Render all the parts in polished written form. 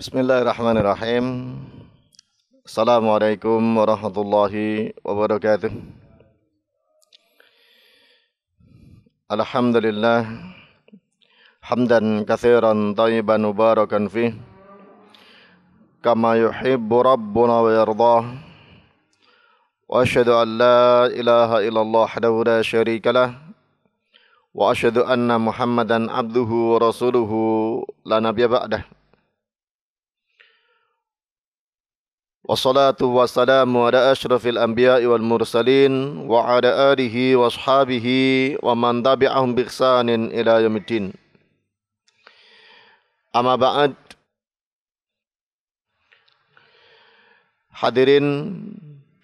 Bismillahirrahmanirrahim. Assalamualaikum warahmatullahi wabarakatuh. Alhamdulillah hamdan katsiran thayyiban mubarakan fih kama yuhibbu rabbuna wa yardah. Wa asyhadu an la ilaha illallah wahdahu la syarika lah wa asyhadu anna Muhammadan abduhu wa rasuluhu la nabiyya ba'dah. Wassalatu wassalamu ala asyrafil anbiya'i wal mursalin wa ala alihi wa ashabihi wa man tabi'ahum bi ihsanin ila yaumiddin. Amma ba'd. Hadirin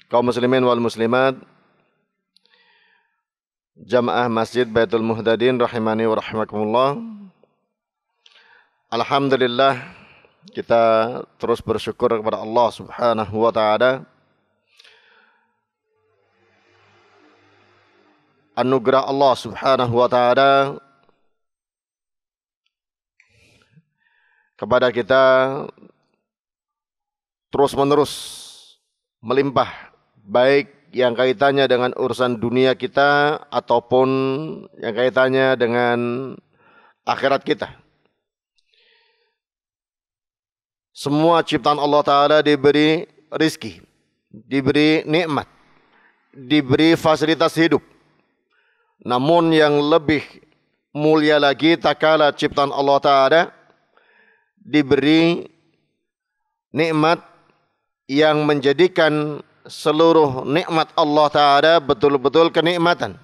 kaum muslimin wal muslimat, jamaah Masjid Baitul Muhtadin rahimani wa rahimakumullah. Alhamdulillah, kita terus bersyukur kepada Allah Subhanahu wa taala anugerah Allah Subhanahu wa taala kepada kita terus-menerus melimpah, baik yang kaitannya dengan urusan dunia kita ataupun yang kaitannya dengan akhirat kita. Semua ciptaan Allah Ta'ala diberi rizki, diberi nikmat, diberi fasilitas hidup. Namun yang lebih mulia lagi tak kala ciptaan Allah Ta'ala diberi nikmat yang menjadikan seluruh nikmat Allah Ta'ala betul-betul kenikmatan,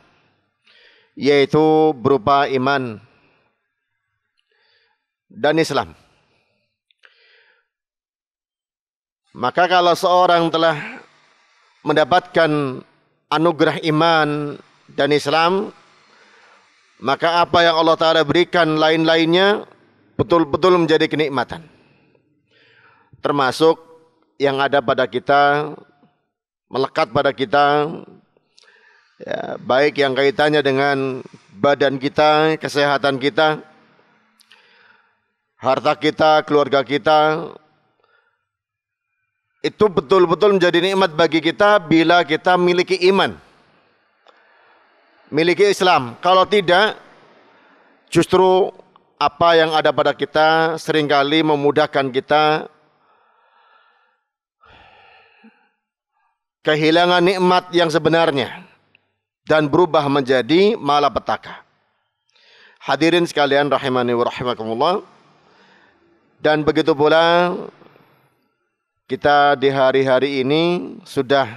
yaitu berupa iman dan Islam. Maka kalau seorang telah mendapatkan anugerah iman dan Islam, maka apa yang Allah Ta'ala berikan lain-lainnya betul-betul menjadi kenikmatan. Termasuk yang ada pada kita, melekat pada kita, ya, baik yang kaitannya dengan badan kita, kesehatan kita, harta kita, keluarga kita. Itu betul-betul menjadi nikmat bagi kita bila kita miliki iman, miliki Islam. Kalau tidak, justru apa yang ada pada kita seringkali memudahkan kita kehilangan nikmat yang sebenarnya dan berubah menjadi malapetaka. Hadirin sekalian rahimani wa rahimakumullah. Dan begitu pula kita di hari-hari ini sudah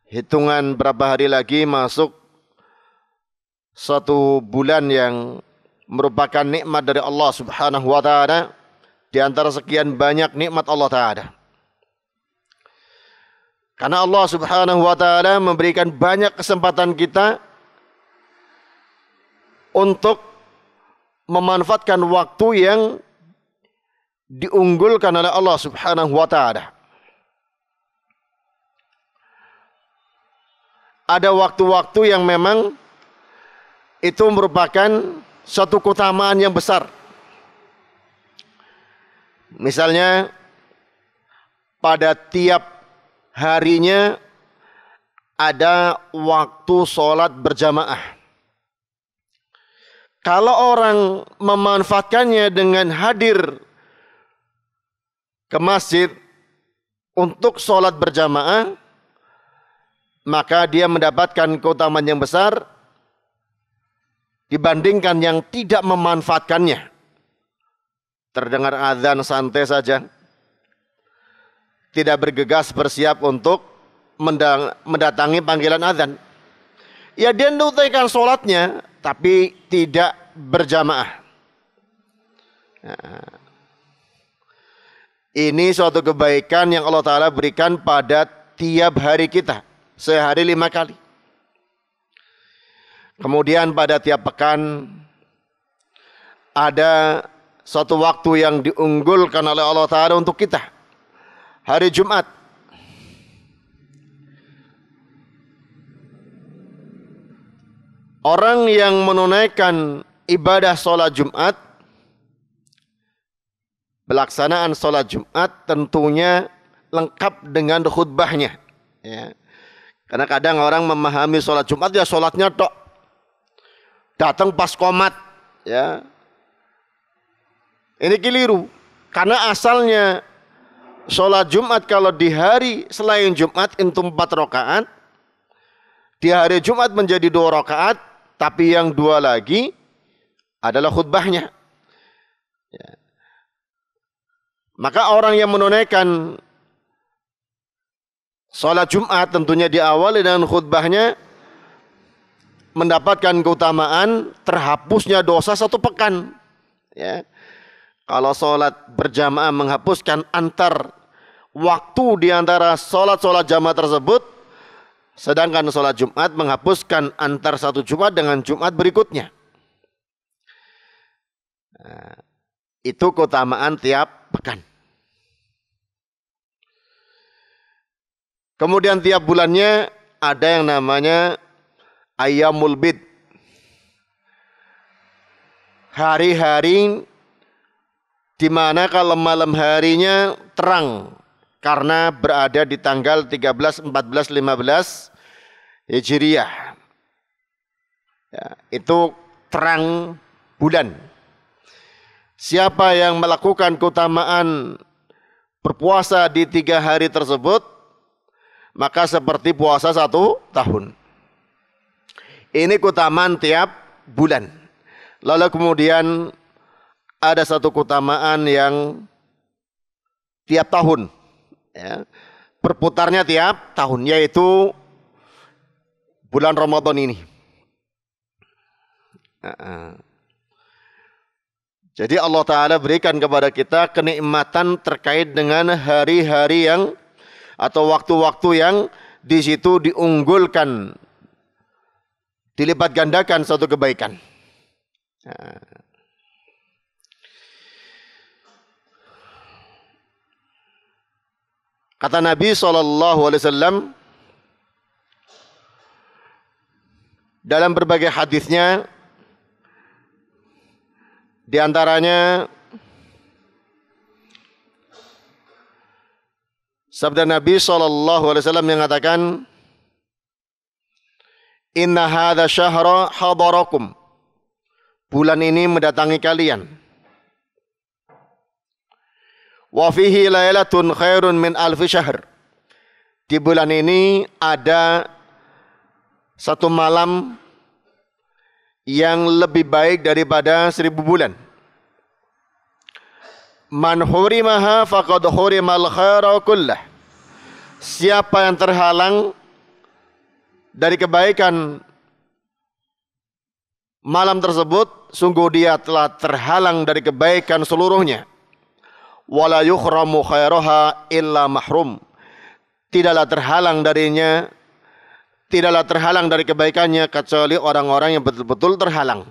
hitungan berapa hari lagi masuk satu bulan yang merupakan nikmat dari Allah Subhanahu wa taala di antara sekian banyak nikmat Allah taala. Karena Allah Subhanahu wa taala memberikan banyak kesempatan kita untuk memanfaatkan waktu yang diunggulkan oleh Allah Subhanahu wa taala. Ada waktu-waktu yang memang itu merupakan suatu keutamaan yang besar. Misalnya pada tiap harinya ada waktu sholat berjamaah. Kalau orang memanfaatkannya dengan hadir ke masjid untuk sholat berjamaah, maka dia mendapatkan keutamaan yang besar dibandingkan yang tidak memanfaatkannya. Terdengar azan santai saja, tidak bergegas bersiap untuk mendatangi panggilan azan. Ya, dia menunaikan sholatnya tapi tidak berjamaah. Nah, ini suatu kebaikan yang Allah Ta'ala berikan pada tiap hari kita, sehari 5 kali. Kemudian pada tiap pekan ada suatu waktu yang diunggulkan oleh Allah Ta'ala untuk kita, hari Jumat. Orang yang menunaikan ibadah sholat Jumat pelaksanaan sholat Jumat tentunya lengkap dengan khutbahnya. Ya. Karena kadang orang memahami sholat Jumat ya sholatnya tok, datang pas qomat. Ya. Ini keliru. Karena asalnya sholat Jumat kalau di hari selain Jumat itu 4 rakaat, di hari Jumat menjadi 2 rakaat, tapi yang 2 lagi adalah khutbahnya. Ya. Maka orang yang menunaikan sholat Jumat tentunya diawali dengan khutbahnya mendapatkan keutamaan terhapusnya dosa 1 pekan. Ya. Kalau sholat berjamaah menghapuskan antar waktu di antara sholat-sholat jamaah tersebut, sedangkan sholat Jumat menghapuskan antar 1 Jumat dengan Jumat berikutnya. Nah, itu keutamaan tiap pekan. Kemudian tiap bulannya ada yang namanya Ayyamul Bid. Hari-hari di mana kalau malam harinya terang karena berada di tanggal 13, 14, 15 Hijriah. Ya, itu terang bulan. Siapa yang melakukan keutamaan berpuasa di 3 hari tersebut, maka seperti puasa 1 tahun. Ini keutamaan tiap bulan. Lalu kemudian ada satu keutamaan yang tiap tahun, ya, berputarnya tiap tahun, yaitu bulan Ramadan ini. Jadi Allah Ta'ala berikan kepada kita kenikmatan terkait dengan hari-hari yang atau waktu-waktu yang di situ diunggulkan, dilipat gandakan suatu kebaikan. Kata Nabi SAW dalam berbagai hadisnya, di antaranya sabda Nabi SAW mengatakan, Inna hadha syahra hadarakum. Bulan ini mendatangi kalian. Wa fihi lailatun khairun min alfi syahr. Di bulan ini ada 1 malam yang lebih baik daripada 1000 bulan. Man hurimaha faqad hurimal khaira kullah. Siapa yang terhalang dari kebaikan malam tersebut, sungguh dia telah terhalang dari kebaikan seluruhnya. Wala yukhramu khairaha illa mahrum. Tidaklah terhalang darinya, tidaklah terhalang dari kebaikannya kecuali orang-orang yang betul-betul terhalang.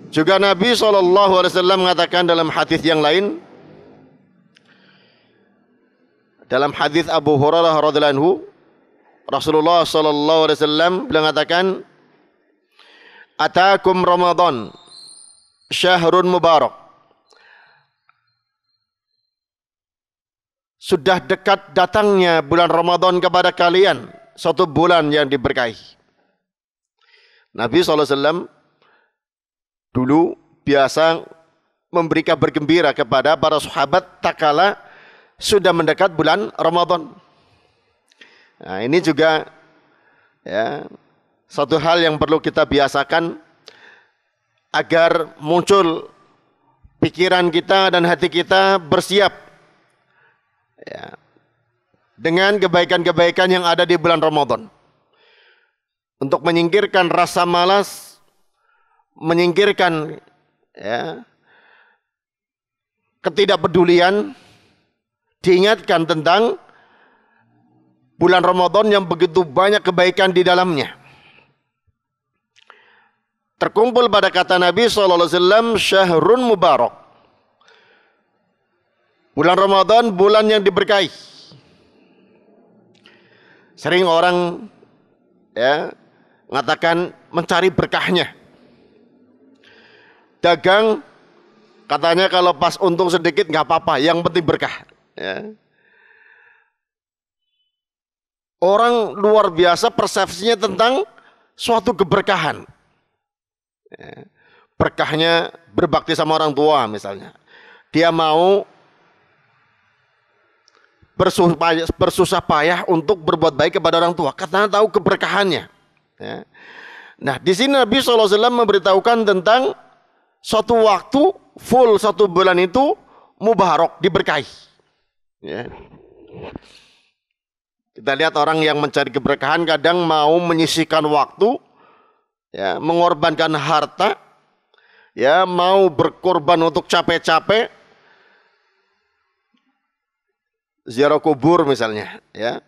Juga Nabi SAW mengatakan dalam hadis yang lain, dalam hadis Abu Hurairah radhiyallahu anhu, Rasulullah SAW mengatakan, Atakum Ramadan syahrun mubarak. Sudah dekat datangnya bulan Ramadan kepada kalian, suatu bulan yang diberkahi. Nabi SAW dulu biasa memberi kabar gembira kepada para sahabat tak kala sudah mendekat bulan Ramadan. Nah, ini juga ya, satu hal yang perlu kita biasakan agar muncul pikiran kita dan hati kita bersiap ya, dengan kebaikan-kebaikan yang ada di bulan Ramadan, untuk menyingkirkan rasa malas, menyingkirkan ya, ketidakpedulian, diingatkan tentang bulan Ramadan yang begitu banyak kebaikan di dalamnya. Terkumpul pada kata Nabi SAW, syahrun mubarak. Bulan Ramadan, bulan yang diberkahi. Sering orang ya, mengatakan mencari berkahnya. Dagang katanya kalau pas untung sedikit nggak apa-apa, yang penting berkah. Ya. Orang luar biasa persepsinya tentang suatu keberkahan. Ya. Berkahnya berbakti sama orang tua misalnya. Dia mau bersusah payah untuk berbuat baik kepada orang tua karena tahu keberkahannya. Ya. Nah, di sini Nabi SAW memberitahukan tentang suatu waktu full 1 bulan itu mubarak, diberkahi. Ya. Kita lihat orang yang mencari keberkahan kadang mau menyisihkan waktu, ya, mengorbankan harta, ya, mau berkorban untuk capek-capek, ziarah kubur misalnya, ya,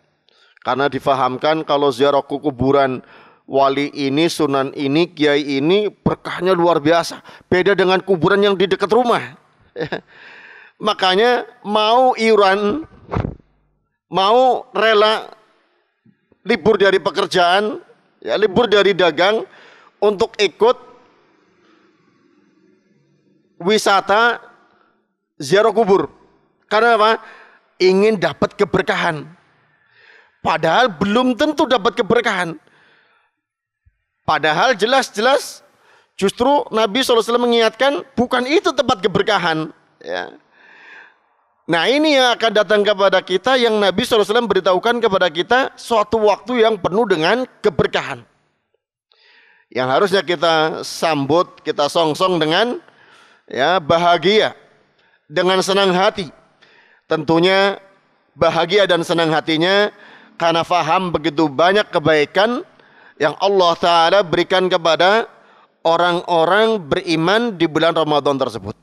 karena difahamkan kalau ziarah kuburan wali ini, sunan ini, kiai ini berkahnya luar biasa, beda dengan kuburan yang di dekat rumah. Ya. Makanya mau iuran, mau rela libur dari pekerjaan, ya, libur dari dagang untuk ikut wisata ziarah kubur. Karena apa? Ingin dapat keberkahan. Padahal belum tentu dapat keberkahan. Padahal jelas-jelas justru Nabi SAW mengingatkan bukan itu tempat keberkahan. Ya. Nah, ini yang akan datang kepada kita yang Nabi SAW beritahukan kepada kita suatu waktu yang penuh dengan keberkahan. Yang harusnya kita sambut, kita songsong dengan, ya, bahagia, dengan senang hati. Tentunya bahagia dan senang hatinya karena faham begitu banyak kebaikan yang Allah Ta'ala berikan kepada orang-orang beriman di bulan Ramadan tersebut.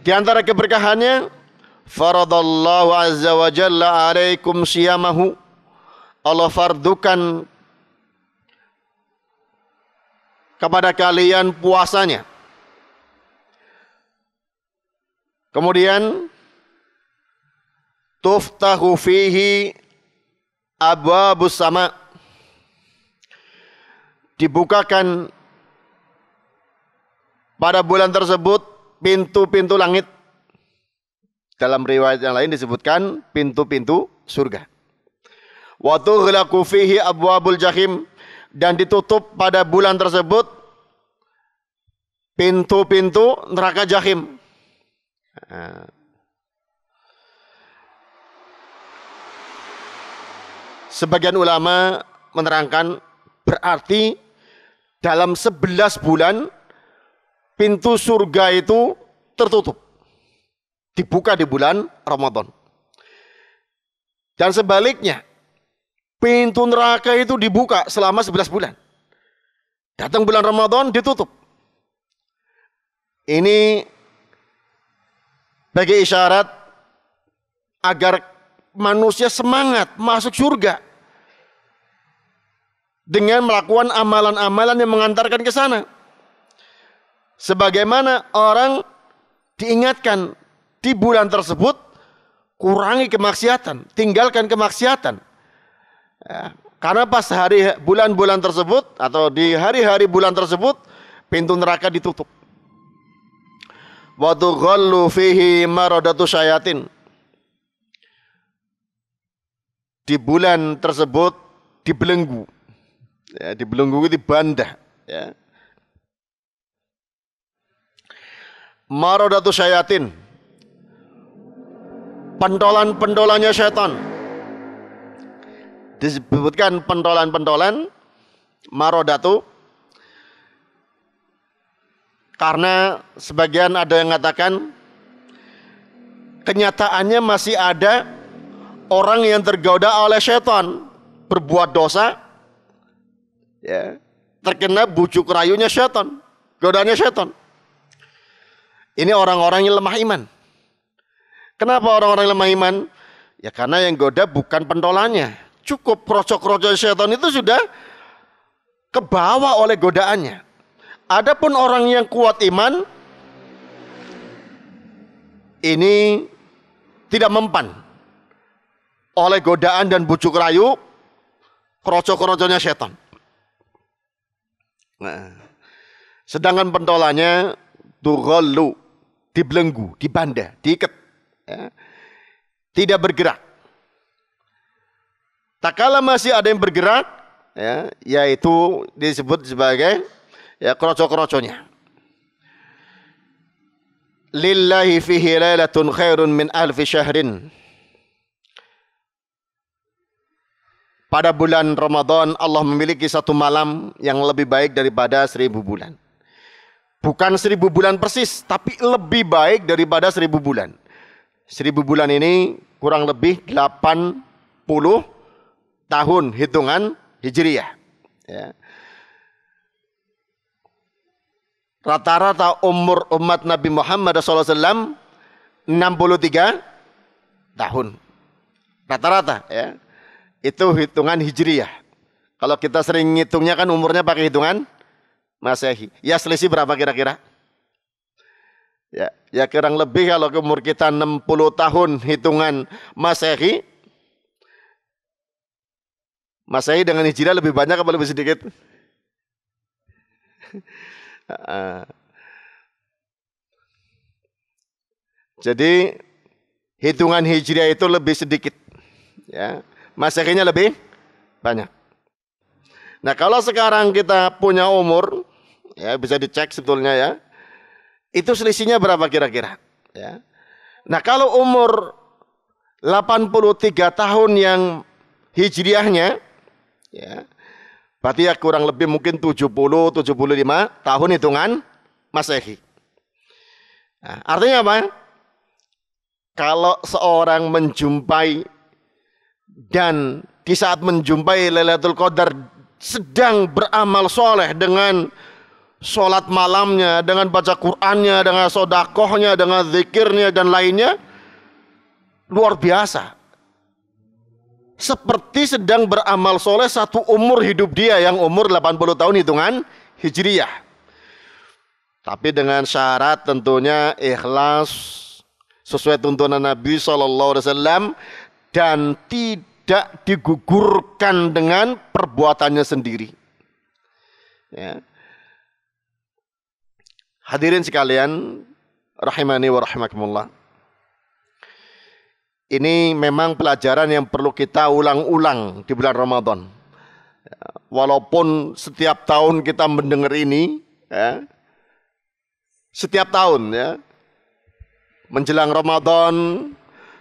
Di antara keberkahannya, faradallahu azza wa jalla alaikum siyamahu. Allah fardukan kepada kalian puasanya. Kemudian tuftahu fihi abwabus sama. Dibukakan pada bulan tersebut pintu-pintu langit. Dalam riwayat yang lain disebutkan pintu-pintu surga. Wa tughlaqu fihi abwabul jahim, dan ditutup pada bulan tersebut pintu-pintu neraka jahim. Sebagian ulama menerangkan berarti dalam 11 bulan pintu surga itu tertutup, dibuka di bulan Ramadan. Dan sebaliknya, pintu neraka itu dibuka selama 11 bulan. Datang bulan Ramadan ditutup. Ini bagi isyarat agar manusia semangat masuk surga dengan melakukan amalan-amalan yang mengantarkan ke sana. Sebagaimana orang diingatkan di bulan tersebut, kurangi kemaksiatan, tinggalkan kemaksiatan. Ya, karena pas bulan-bulan tersebut atau di hari-hari bulan tersebut pintu neraka ditutup. Wa tughallu fihi maradatu syayatin. Di bulan tersebut dibelenggu. Ya, dibelenggu itu dibandah, ya. Maradatu syayatin, pentolan-pentolannya syaitan. Disebutkan pentolan-pentolan maradatu karena sebagian ada yang mengatakan kenyataannya masih ada orang yang tergoda oleh syaitan berbuat dosa, ya, terkena bujuk rayunya syaitan, godanya syaitan. Ini orang-orang yang lemah iman. Kenapa orang-orang lemah iman? Ya karena yang goda bukan pentolannya. Cukup rocok-rocok syaitan itu sudah kebawa oleh godaannya. Adapun orang yang kuat iman, ini tidak mempan oleh godaan dan bujuk rayu kroco-kroconya setan. Nah, sedangkan pentolannya tughallu, dibelenggu, dibanda, diikat, ya, tidak bergerak. Tak kala masih ada yang bergerak, ya, yaitu disebut sebagai ya kroco-kroconya. Lillahi fihi lailatun khairun min alfi syahrin. Pada bulan Ramadan Allah memiliki satu malam yang lebih baik daripada 1000 bulan. Bukan 1000 bulan persis, tapi lebih baik daripada 1000 bulan. 1000 bulan ini kurang lebih 80 tahun hitungan Hijriyah. Ya. Rata-rata umur umat Nabi Muhammad SAW 63 tahun. Rata-rata, ya. Itu hitungan Hijriyah. Kalau kita sering ngitungnya kan umurnya pakai hitungan Masehi. Ya selisih berapa kira-kira? Ya kurang lebih kalau umur kita 60 tahun hitungan Masehi. Masehi dengan Hijriyah lebih banyak apa lebih sedikit? Jadi hitungan Hijriah itu lebih sedikit, ya. Masehinya lebih banyak. Nah, kalau sekarang kita punya umur, ya bisa dicek sebetulnya ya. Itu selisihnya berapa kira-kira? Ya. Nah, kalau umur 83 tahun yang Hijriahnya, ya, berarti ya kurang lebih mungkin 70-75 tahun hitungan Masehi. Nah, artinya apa? Kalau seorang menjumpai dan di saat menjumpai Lailatul Qadar sedang beramal soleh dengan sholat malamnya, dengan baca Qur'annya, dengan sodakohnya, dengan zikirnya dan lainnya, luar biasa. Seperti sedang beramal soleh satu umur hidup dia yang umur 80 tahun hitungan Hijriyah. Tapi dengan syarat tentunya ikhlas sesuai tuntunan Nabi SAW dan tidak digugurkan dengan perbuatannya sendiri. Ya. Hadirin sekalian, rahimani wa rahimakumullah. Ini memang pelajaran yang perlu kita ulang-ulang di bulan Ramadan. Walaupun setiap tahun kita mendengar ini, ya, setiap tahun, ya, menjelang Ramadan,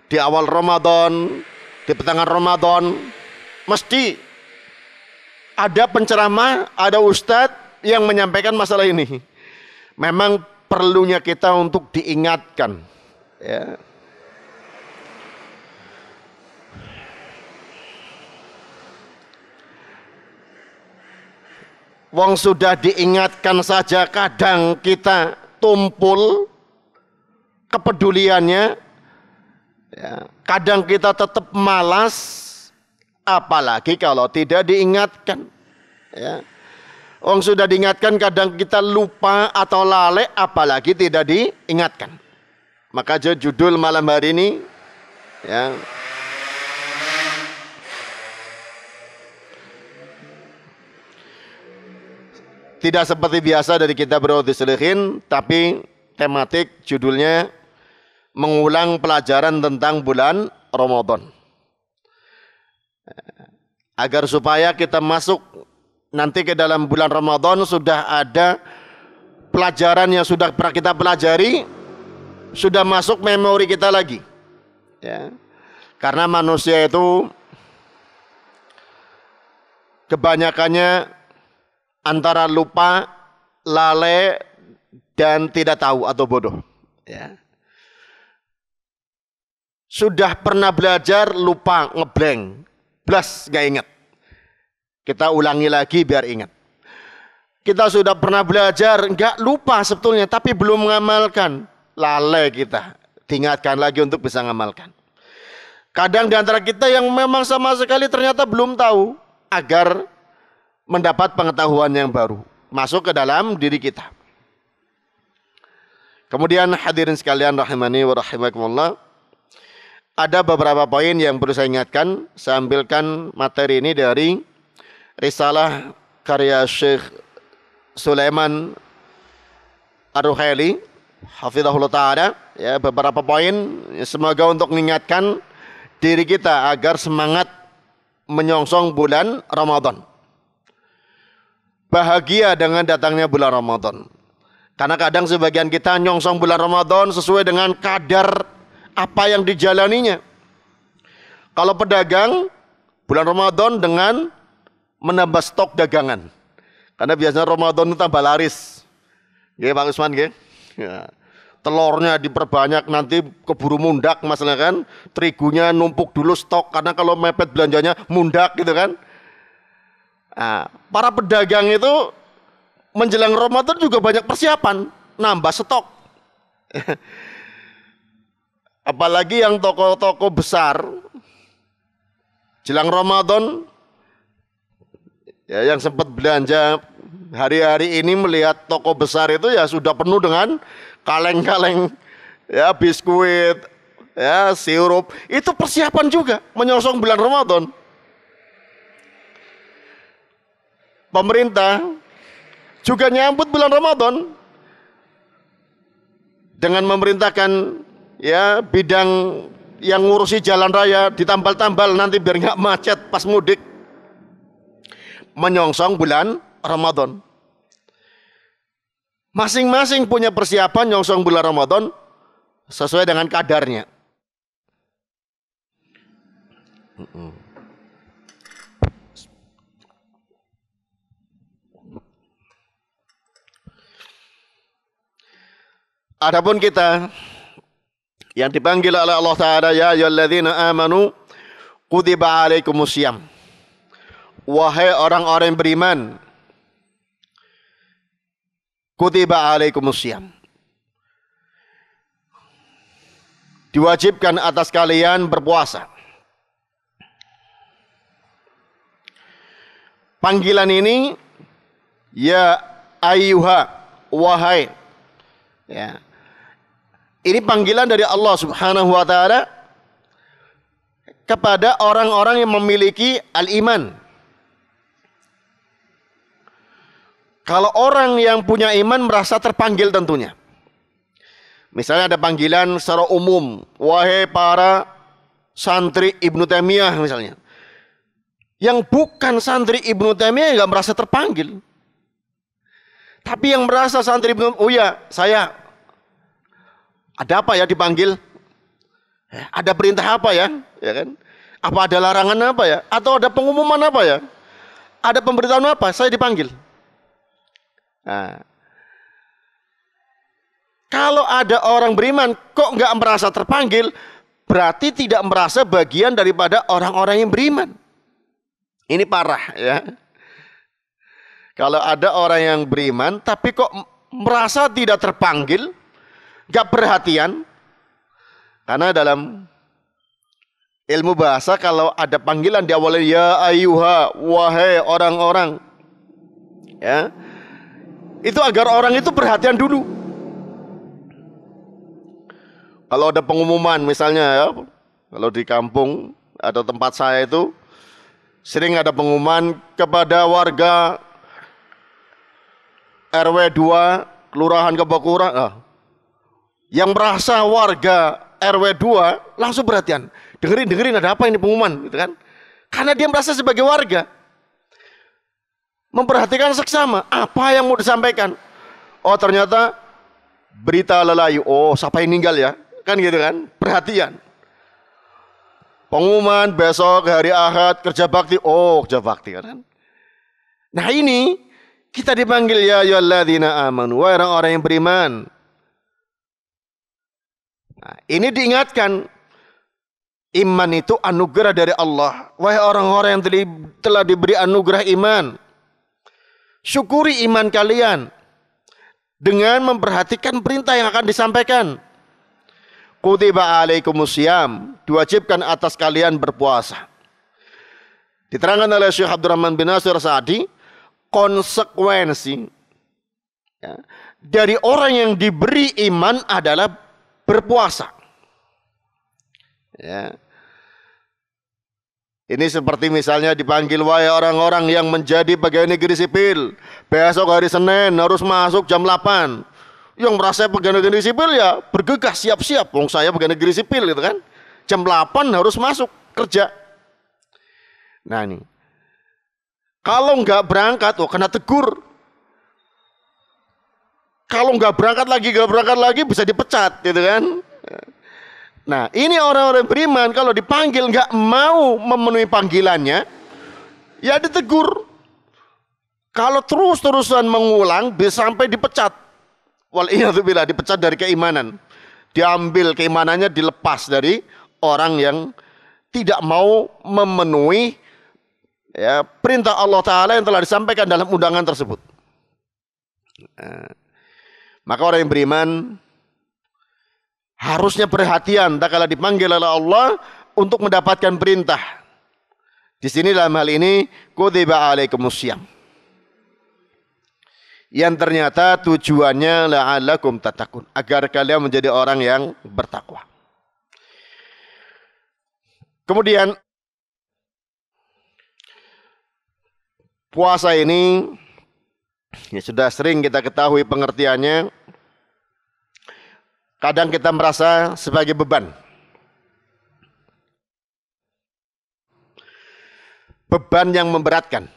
di awal Ramadan, di pertengahan Ramadan, mesti ada penceramah, ada ustadz yang menyampaikan masalah ini. Memang perlunya kita untuk diingatkan, ya. Wong sudah diingatkan saja kadang kita tumpul kepeduliannya, ya, kadang kita tetap malas, apalagi kalau tidak diingatkan, ya. Wong sudah diingatkan kadang kita lupa atau lalai, apalagi tidak diingatkan. Maka judul malam hari ini, ya, tidak seperti biasa dari kita berodislihin, tapi tematik judulnya mengulang pelajaran tentang bulan Ramadan. Agar supaya kita masuk nanti ke dalam bulan Ramadan sudah ada pelajaran yang sudah pernah kita pelajari, sudah masuk memori kita lagi. Ya. Karena manusia itu kebanyakannya antara lupa, lalai, dan tidak tahu atau bodoh. Ya. Sudah pernah belajar, lupa, ngeblank, blas, gak ingat. Kita ulangi lagi biar ingat. Kita sudah pernah belajar, gak lupa sebetulnya, tapi belum mengamalkan, lalai kita. Diingatkan lagi untuk bisa mengamalkan. Kadang di antara kita yang memang sama sekali ternyata belum tahu, agar mendapat pengetahuan yang baru masuk ke dalam diri kita. Kemudian hadirin sekalian rahimani wa rahimakumullah, ada beberapa poin yang perlu saya ingatkan. Saya ambilkan materi ini dari risalah karya Syekh Sulaiman Ar-Ruhaili hafizahullah ta'ala, ya, beberapa poin semoga untuk mengingatkan diri kita agar semangat menyongsong bulan Ramadan. Bahagia dengan datangnya bulan Ramadan. Karena kadang sebagian kita nyongsong bulan Ramadan sesuai dengan kadar apa yang dijalaninya. Kalau pedagang, bulan Ramadan dengan menambah stok dagangan. Karena biasanya Ramadan itu tambah laris. Ya Pak Usman, ya. Telurnya diperbanyak, nanti keburu mundak masalah kan. Terigunya numpuk dulu stok, karena kalau mepet belanjanya mundak gitu kan. Nah, para pedagang itu menjelang Ramadan juga banyak persiapan, nambah stok. Apalagi yang toko-toko besar jelang Ramadan, ya, yang sempat belanja hari-hari ini melihat toko besar itu ya sudah penuh dengan kaleng-kaleng, ya, biskuit, ya, sirup. Itu persiapan juga menyongsong bulan Ramadan. Pemerintah juga nyambut bulan Ramadan dengan memerintahkan, ya, bidang yang ngurusi jalan raya ditambal-tambal nanti biar nggak macet pas mudik, menyongsong bulan Ramadan. Masing-masing punya persiapan nyongsong bulan Ramadan sesuai dengan kadarnya. Adapun kita yang dipanggil oleh Allah Ta'ala, ya ayyuhalladzina amanu kutiba alaikumusiyam. Wahai orang-orang yang beriman, kutiba alaikumusiyam, diwajibkan atas kalian berpuasa. Panggilan ini, ya ayyuha, wahai, ya, ini panggilan dari Allah Subhanahu wa Ta'ala kepada orang-orang yang memiliki al-iman. Kalau orang yang punya iman merasa terpanggil tentunya. Misalnya ada panggilan secara umum, wahai para santri Ibnu Taimiyah misalnya. Yang bukan santri Ibnu Taimiyah nggak merasa terpanggil. Tapi yang merasa santri Ibnu, oh ya, saya ada apa ya dipanggil? Ada perintah apa ya? Ya kan? Apa ada larangan apa ya? Atau ada pengumuman apa ya? Ada pemberitahuan apa? Saya dipanggil. Nah, kalau ada orang beriman kok nggak merasa terpanggil, berarti tidak merasa bagian daripada orang-orang yang beriman. Ini parah, ya. Kalau ada orang yang beriman tapi kok merasa tidak terpanggil, gak perhatian. Karena dalam ilmu bahasa kalau ada panggilan diawali ya ayyuha, wahai orang-orang, ya, itu agar orang itu perhatian dulu. Kalau ada pengumuman misalnya, ya, kalau di kampung atau tempat saya itu sering ada pengumuman kepada warga RW 2 Kelurahan Kebakura, yang merasa warga RW 2 langsung perhatian. Dengerin ada apa ini pengumuman, gitu kan? Karena dia merasa sebagai warga, memperhatikan seksama apa yang mau disampaikan. Oh ternyata berita lelayu. Oh siapa yang meninggal ya? Kan gitu kan? Perhatian. Pengumuman besok hari Ahad kerja bakti. Oh kerja bakti kan? Nah ini kita dipanggil ya ayyuhalladzina amanu, wahai orang-orang yang beriman. Nah, ini diingatkan, iman itu anugerah dari Allah. Wahai orang-orang yang telah diberi anugerah iman, syukuri iman kalian dengan memperhatikan perintah yang akan disampaikan. Kutiba alaikumusiyam, diwajibkan atas kalian berpuasa. Diterangkan oleh Syekh Abdurrahman bin Nasir Sa'di, konsekuensi, ya, dari orang yang diberi iman adalah berpuasa. Ya. Ini seperti misalnya dipanggil, wahai orang-orang yang menjadi pegawai negeri sipil, besok hari Senin harus masuk jam 8. Yang merasa pegawai negeri sipil ya bergegas, siap-siap. Wong saya pegawai negeri sipil gitu kan. Jam 8 harus masuk kerja. Nah ini, kalau nggak berangkat, kena tegur. Kalau nggak berangkat lagi bisa dipecat gitu kan. Nah ini orang-orang beriman kalau dipanggil nggak mau memenuhi panggilannya, ya ditegur. Kalau terus-terusan mengulang bisa sampai dipecat. Waliyadzubillah, dipecat dari keimanan. Diambil keimanannya, dilepas dari orang yang tidak mau memenuhi ya, perintah Allah Ta'ala yang telah disampaikan dalam undangan tersebut. Maka orang yang beriman harusnya perhatian tak kala dipanggil oleh Allah untuk mendapatkan perintah. Di sini dalam hal ini kutiba alaikumussyam, yang ternyata tujuannya la'allakum tattaqun, agar kalian menjadi orang yang bertakwa. Kemudian puasa ini ya sudah sering kita ketahui pengertiannya. Kadang kita merasa sebagai beban. Beban yang memberatkan.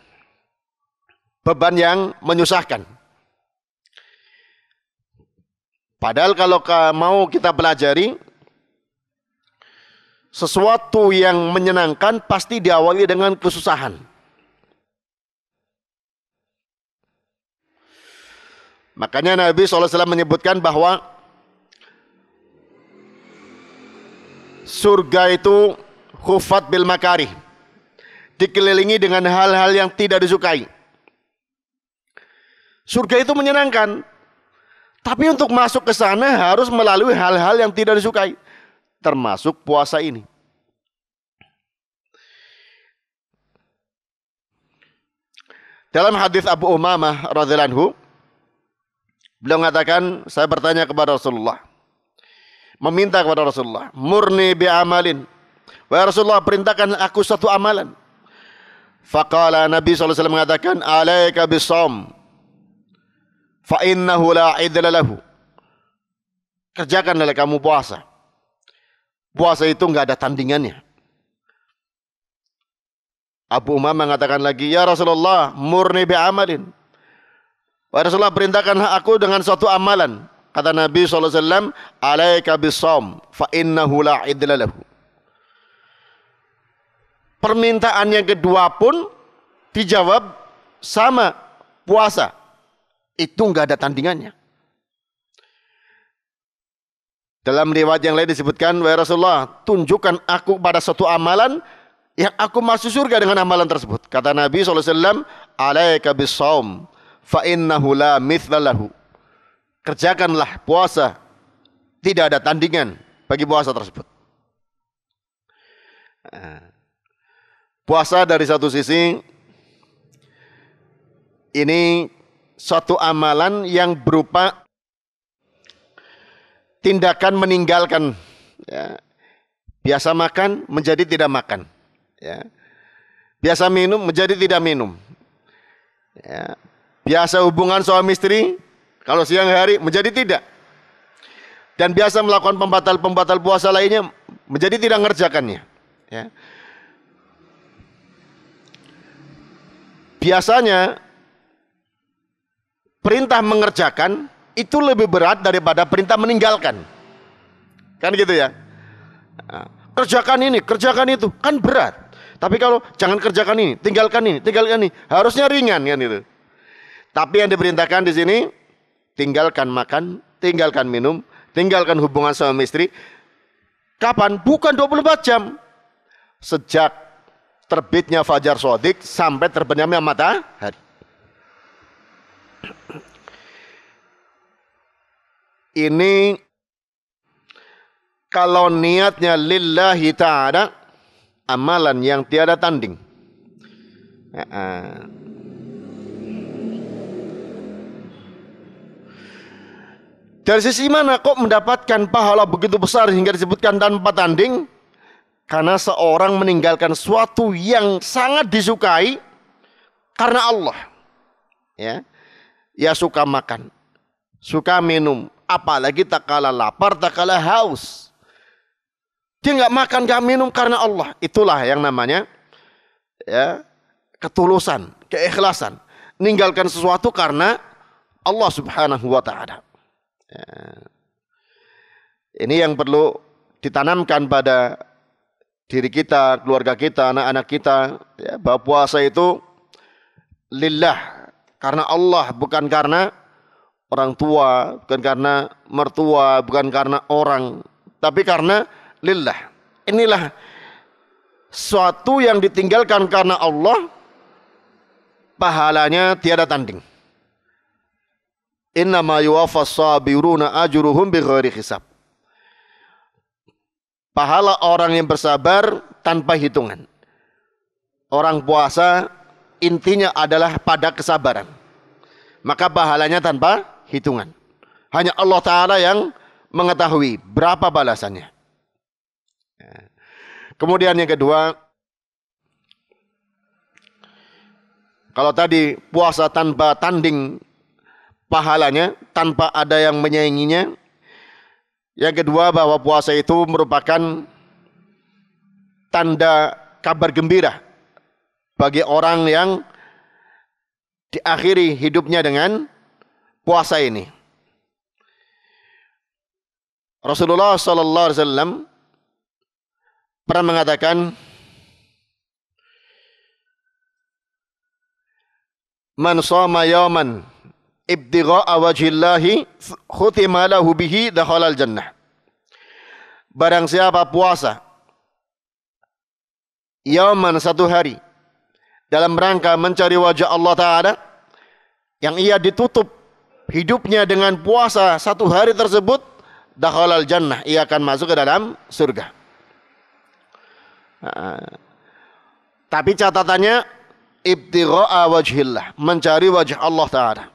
Beban yang menyusahkan. Padahal kalau mau kita pelajari, sesuatu yang menyenangkan pasti diawali dengan kesusahan. Makanya Nabi SAW menyebutkan bahwa surga itu khufat bil makarih, dikelilingi dengan hal-hal yang tidak disukai. Surga itu menyenangkan, tapi untuk masuk ke sana harus melalui hal-hal yang tidak disukai, termasuk puasa ini. Dalam hadis Abu Umamah radhiyallahu anhu, beliau mengatakan, saya bertanya kepada Rasulullah, meminta kepada Rasulullah, murni bi amalin, wahai Rasulullah, perintahkan aku satu amalan. Faqala, Nabi SAW mengatakan, alaika bisawm fa innahu la idla lahu. Kerjakanlah kamu puasa. Puasa itu enggak ada tandingannya. Abu Umam mengatakan lagi, ya Rasulullah, murni bi amalin, wahai Rasulullah, perintahkan aku dengan suatu amalan. Kata Nabi SAW, alaika bisawm fa innahu la idla lahu. Permintaan yang kedua pun dijawab sama, puasa. Itu enggak ada tandingannya. Dalam riwayat yang lain disebutkan, wahai Rasulullah, tunjukkan aku pada suatu amalan yang aku masuk surga dengan amalan tersebut. Kata Nabi SAW, alaika bisawm fa innahu la mithla lahu. Kerjakanlah puasa, tidak ada tandingan bagi puasa tersebut. Puasa dari satu sisi ini suatu amalan yang berupa tindakan meninggalkan, ya, biasa makan menjadi tidak makan, ya, biasa minum menjadi tidak minum, ya, biasa hubungan suami istri kalau siang hari menjadi tidak, dan biasa melakukan pembatal-pembatal puasa lainnya menjadi tidak mengerjakannya, ya. Biasanya perintah mengerjakan itu lebih berat daripada perintah meninggalkan, kan gitu ya. Nah, kerjakan ini, kerjakan itu, kan berat. Tapi kalau jangan kerjakan ini, tinggalkan ini, harusnya ringan kan itu. Tapi yang diperintahkan di sini, tinggalkan makan, tinggalkan minum, tinggalkan hubungan suami istri. Kapan? Bukan 24 jam. Sejak terbitnya fajar shadiq sampai terbenamnya matahari. Ini kalau niatnya lillahi ta'ala, amalan yang tiada tanding. Dari sisi mana kok mendapatkan pahala begitu besar hingga disebutkan tanpa tanding? Karena seorang meninggalkan suatu yang sangat disukai karena Allah. Ya, ya suka makan, suka minum, apalagi tak kalah lapar, tak kalah haus. Dia nggak makan, nggak minum karena Allah. Itulah yang namanya ya ketulusan, keikhlasan. Meninggalkan sesuatu karena Allah Subhanahu wa Ta'ala. Ya. Ini yang perlu ditanamkan pada diri kita, keluarga kita, anak-anak kita, ya, bahwa puasa itu lillah, karena Allah, bukan karena orang tua, bukan karena mertua, bukan karena orang, tapi karena lillah. Inilah suatu yang ditinggalkan karena Allah, pahalanya tiada tanding. Innama yuwaffas sabiruna ajruhum bighairi hisab. Pahala orang yang bersabar tanpa hitungan. Orang puasa intinya adalah pada kesabaran. Maka pahalanya tanpa hitungan. Hanya Allah Ta'ala yang mengetahui berapa balasannya. Kemudian yang kedua, kalau tadi puasa tanpa tanding pahalanya, tanpa ada yang menyainginya. Yang kedua, bahwa puasa itu merupakan tanda kabar gembira bagi orang yang diakhiri hidupnya dengan puasa ini. Rasulullah sallallahu alaihi wasallam pernah mengatakan, "Man shoma yawman ibtigha'a wajhillahi khutima lahu bihi dakhalal jannah." Barang siapa puasa yauman, satu hari, dalam rangka mencari wajah Allah Ta'ala, yang ia ditutup hidupnya dengan puasa satu hari tersebut, dakhalal jannah, ia akan masuk ke dalam surga. Tapi catatannya ibtigha'a wajhillah, mencari wajah Allah Ta'ala.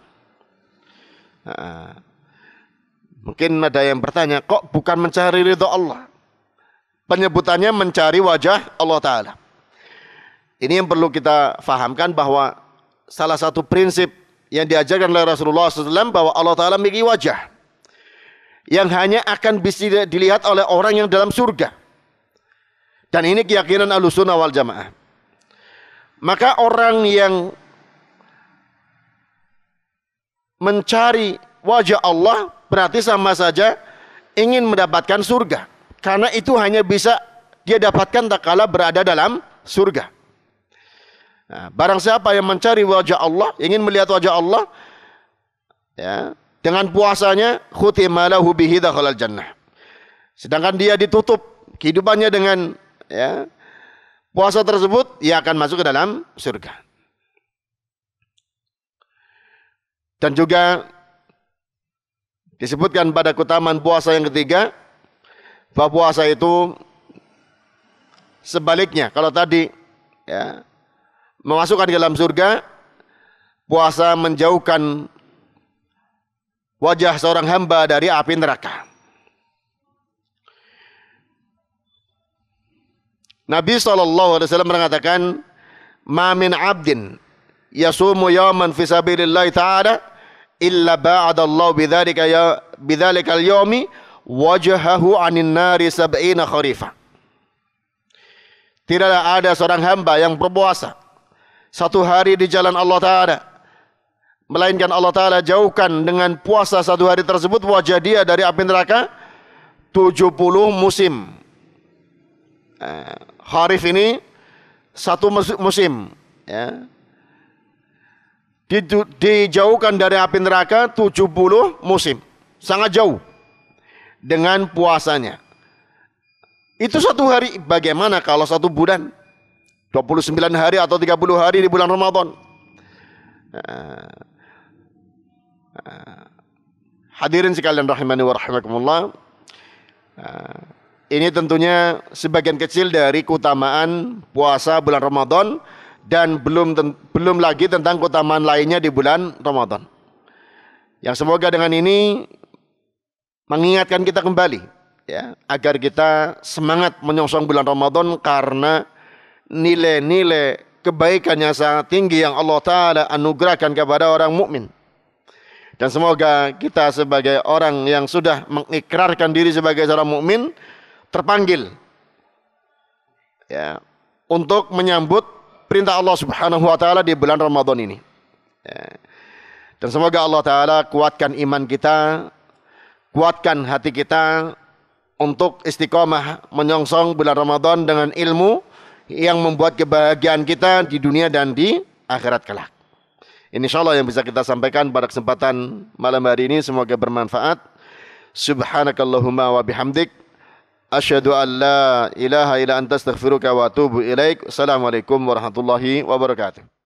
Mungkin ada yang bertanya, kok bukan mencari ridho Allah? Penyebutannya mencari wajah Allah Ta'ala. Ini yang perlu kita fahamkan, bahwa salah satu prinsip yang diajarkan oleh Rasulullah SAW, bahwa Allah Ta'ala memiliki wajah yang hanya akan bisa dilihat oleh orang yang dalam surga. Dan ini keyakinan Ahlussunnah wal Jamaah. Maka orang yang mencari wajah Allah berarti sama saja ingin mendapatkan surga, karena itu hanya bisa dia dapatkan tak kala berada dalam surga. Nah, barang siapa yang mencari wajah Allah, ingin melihat wajah Allah, ya, dengan puasanya, khutima lahu bihi dakhalal jannah. Sedangkan dia ditutup kehidupannya dengan ya, puasa tersebut, ia akan masuk ke dalam surga. Dan juga disebutkan pada keutamaan puasa yang ketiga, bahwa puasa itu sebaliknya. Kalau tadi ya, memasukkan ke dalam surga, puasa menjauhkan wajah seorang hamba dari api neraka. Nabi SAW mengatakan, "Ma min abdin yasumu yawman fi sabilillahi ta'ala illa ba'adallahu bidzalikal yawmi wajhahu 'anil nari sab'ina kharifa." Tidaklah ada seorang hamba yang berpuasa satu hari di jalan Allah Ta'ala, melainkan Allah Ta'ala jauhkan dengan puasa satu hari tersebut wajah dia dari api neraka 70 musim. Kharif ini satu musim, ya. Dijauhkan dari api neraka 70 musim. Sangat jauh dengan puasanya. Itu satu hari. Bagaimana kalau satu bulan? 29 hari atau 30 hari di bulan Ramadan. Hadirin sekalian rahimani wa rahimakumullah. Ini tentunya sebagian kecil dari keutamaan puasa bulan Ramadan, dan belum lagi tentang keutamaan lainnya di bulan Ramadan. Yang semoga dengan ini mengingatkan kita kembali ya, agar kita semangat menyongsong bulan Ramadan karena nilai-nilai kebaikan yang sangat tinggi yang Allah Ta'ala anugerahkan kepada orang mukmin. Dan semoga kita sebagai orang yang sudah mengikrarkan diri sebagai seorang mukmin terpanggil ya, untuk menyambut perintah Allah Subhanahu wa taala di bulan Ramadan ini. Ya. Dan semoga Allah Ta'ala kuatkan iman kita, kuatkan hati kita untuk istiqomah menyongsong bulan Ramadan dengan ilmu yang membuat kebahagiaan kita di dunia dan di akhirat kelak. Insyaallah yang bisa kita sampaikan pada kesempatan malam hari ini semoga bermanfaat. Subhanakallahumma wa bihamdik asyhadu an la ilaha illa anta astaghfiruka wa atubu ilaik. Assalamualaikum warahmatullahi wabarakatuh.